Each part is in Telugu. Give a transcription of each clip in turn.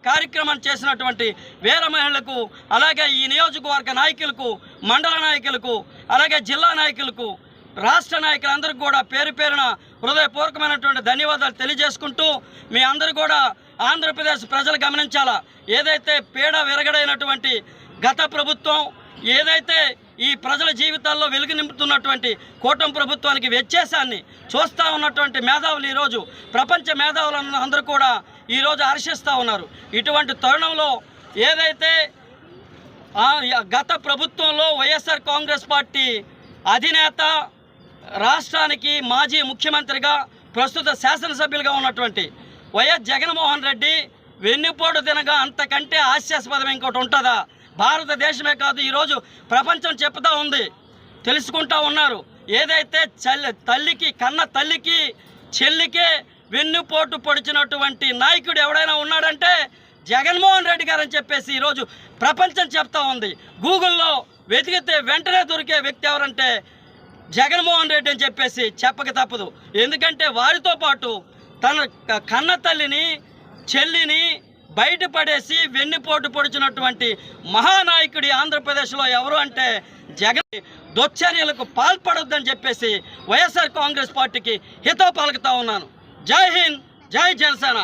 కార్యక్రమం చేసినటువంటి వీర మహిళలకు, అలాగే ఈ నియోజకవర్గ నాయకులకు, మండల నాయకులకు, అలాగే జిల్లా నాయకులకు, రాష్ట్ర నాయకులందరికీ కూడా పేరు పేరున హృదయపూర్వకమైనటువంటి ధన్యవాదాలు తెలియజేసుకుంటూ, మీ అందరూ కూడా ఆంధ్రప్రదేశ్ ప్రజలు గమనించాలా, ఏదైతే పీడ విరగడైనటువంటి గత ప్రభుత్వం, ఏదైతే ఈ ప్రజల జీవితాల్లో వెలుగు నింపుతున్నటువంటి కూటమి ప్రభుత్వానికి వ్యత్యాసాన్ని చూస్తూ ఉన్నటువంటి మేధావులు ఈరోజు ప్రపంచ మేధావులను అందరూ కూడా ఈరోజు హర్షిస్తూ ఉన్నారు. ఇటువంటి తరుణంలో ఏదైతే గత ప్రభుత్వంలో వైఎస్ఆర్ కాంగ్రెస్ పార్టీ అధినేత, రాష్ట్రానికి మాజీ ముఖ్యమంత్రిగా ప్రస్తుత శాసనసభ్యులుగా ఉన్నటువంటి వైఎస్ జగన్మోహన్ రెడ్డి వెన్నుపోటు తినగా అంతకంటే హాస్యాస్పదం ఇంకోటి ఉంటుందా? భారతదేశమే కాదు, ఈరోజు ప్రపంచం చెప్తా ఉంది, తెలుసుకుంటా ఉన్నారు. ఏదైతే తల్లికి, కన్న తల్లికి, చెల్లికే వెన్నుపోటు పొడిచినటువంటి నాయకుడు ఎవడైనా ఉన్నాడంటే జగన్మోహన్ రెడ్డి గారు అని చెప్పేసి ఈరోజు ప్రపంచం చెప్తా ఉంది. గూగుల్లో వెతికితే వెంటనే దొరికే వ్యక్తి ఎవరంటే జగన్మోహన్ రెడ్డి అని చెప్పేసి చెప్పక తప్పదు. ఎందుకంటే వారితో పాటు తన కన్న తల్లిని, చెల్లిని బయటపడేసి వెన్నుపోటు పొడిచినటువంటి మహానాయకుడి ఆంధ్రప్రదేశ్లో ఎవరు అంటే జగన్. దుశ్చర్యలకు పాల్పడొద్దని చెప్పేసి వైఎస్ఆర్ కాంగ్రెస్ పార్టీకి హితవు పలుకుతా ఉన్నాను. జై హింద్, జై జనసేన.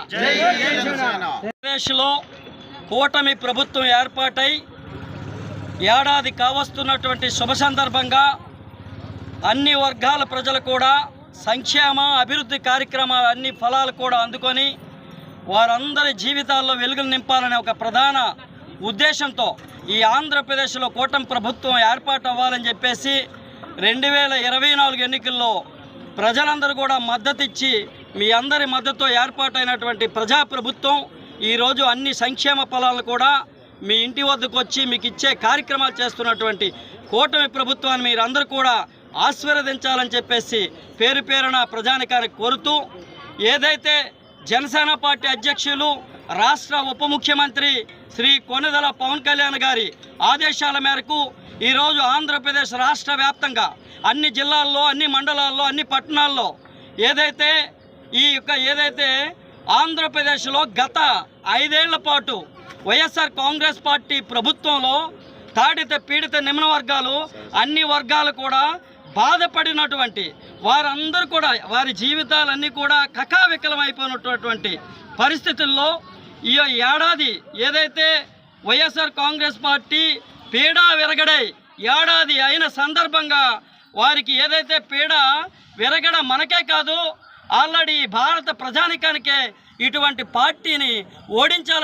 ఆంధ్రప్రదేశ్లో కూటమి ప్రభుత్వం ఏర్పాటై ఏడాది కావస్తున్నటువంటి శుభ సందర్భంగా అన్ని వర్గాల ప్రజలు కూడా సంక్షేమ అభివృద్ధి కార్యక్రమాలు అన్ని ఫలాలు కూడా అందుకొని వారందరి జీవితాల్లో వెలుగులు నింపాలనే ఒక ప్రధాన ఉద్దేశంతో ఈ ఆంధ్రప్రదేశ్లో కూటమి ప్రభుత్వం ఏర్పాటు అవ్వాలని చెప్పేసి 2024 ఎన్నికల్లో ప్రజలందరూ కూడా మద్దతు ఇచ్చి, మీ అందరి మద్దతుతో ఏర్పాటైనటువంటి ప్రజాప్రభుత్వం ఈరోజు అన్ని సంక్షేమ ఫలాలను కూడా మీ ఇంటి వద్దకు వచ్చి మీకు ఇచ్చే కార్యక్రమాలు చేస్తున్నటువంటి కూటమి ప్రభుత్వాన్ని మీరందరూ కూడా ఆశీర్వదించాలని చెప్పేసి పేరు పేరున ప్రజానికానికి కోరుతూ, ఏదైతే జనసేన పార్టీ అధ్యక్షులు, రాష్ట్ర ఉప ముఖ్యమంత్రి శ్రీ కొణిదెల పవన్ కళ్యాణ్ గారి ఆదేశాల మేరకు ఈరోజు ఆంధ్రప్రదేశ్ రాష్ట్ర వ్యాప్తంగా అన్ని జిల్లాల్లో, అన్ని మండలాల్లో, అన్ని పట్టణాల్లో ఏదైతే ఆంధ్రప్రదేశ్లో గత 5 ఏళ్ల పాటు వైఎస్ఆర్ కాంగ్రెస్ పార్టీ ప్రభుత్వంలో తాడిత పీడిత నిమ్న వర్గాలు, అన్ని వర్గాలు కూడా బాధపడినటువంటి వారందరూ కూడా వారి జీవితాలన్నీ కూడా కకావికలమైపోయినటువంటి పరిస్థితుల్లో ఈ ఏడాది ఏదైతే వైఎస్ఆర్ కాంగ్రెస్ పార్టీ పీడా విరగడై ఏడాది అయిన సందర్భంగా వారికి ఏదైతే పీడ విరగడ మనకే కాదు, ఆల్రెడీ భారత ప్రజానికానికే ఇటువంటి పార్టీని ఓడించాలి.